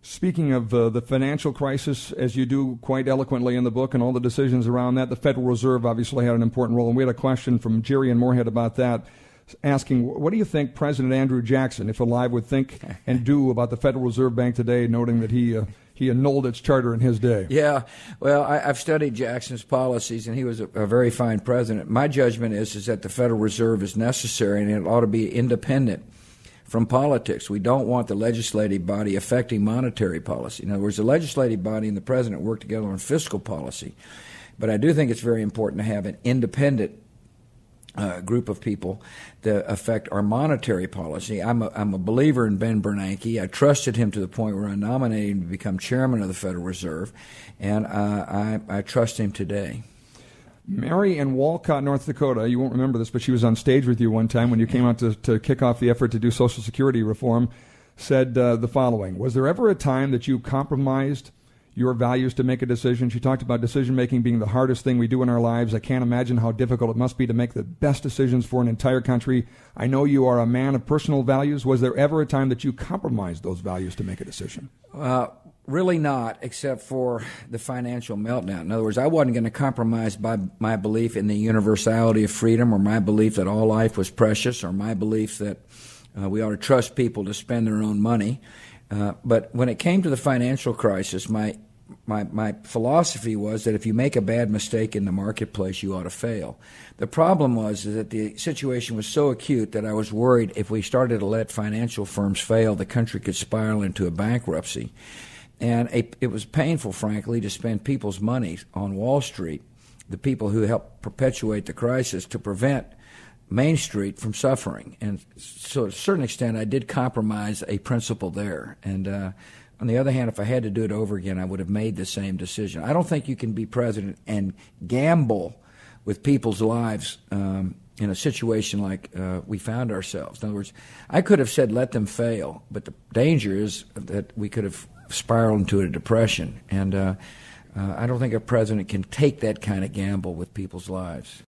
Speaking of the financial crisis, as you do quite eloquently in the book and all the decisions around that, the Federal Reserve obviously had an important role. And we had a question from Jerry in Moorhead about that, asking, what do you think President Andrew Jackson, if alive, would think and do about the Federal Reserve Bank today, noting that he annulled its charter in his day? Yeah, well, I've studied Jackson's policies, and he was a very fine president. My judgment is that the Federal Reserve is necessary, and it ought to be independent from politics. We don't want the legislative body affecting monetary policy. In other words, the legislative body and the president work together on fiscal policy. But I do think it's very important to have an independent group of people that affect our monetary policy. I'm a believer in Ben Bernanke. I trusted him to the point where I nominated him to become chairman of the Federal Reserve, and I trust him today. Mary in Walcott, North Dakota, you won't remember this, but she was on stage with you one time when you came out to kick off the effort to do Social Security reform, said the following: was there ever a time that you compromised your values to make a decision? She talked about decision-making being the hardest thing we do in our lives. I can't imagine how difficult it must be to make the best decisions for an entire country. I know you are a man of personal values. Was there ever a time that you compromised those values to make a decision? Really not, except for the financial meltdown. In other words, I wasn't going to compromise by my belief in the universality of freedom, or my belief that all life was precious, or my belief that we ought to trust people to spend their own money. But when it came to the financial crisis, my philosophy was that if you make a bad mistake in the marketplace, you ought to fail. The problem was that the situation was so acute that I was worried if we started to let financial firms fail, the country could spiral into a bankruptcy. And it was painful, frankly, to spend people's money on Wall Street, the people who helped perpetuate the crisis, to prevent Main Street from suffering. And so to a certain extent, I did compromise a principle there. And on the other hand, if I had to do it over again, I would have made the same decision. I don't think you can be president and gamble with people's lives in a situation like we found ourselves. In other words, I could have said let them fail, but the danger is that we could have spiraled into a depression. And I don't think a president can take that kind of gamble with people's lives.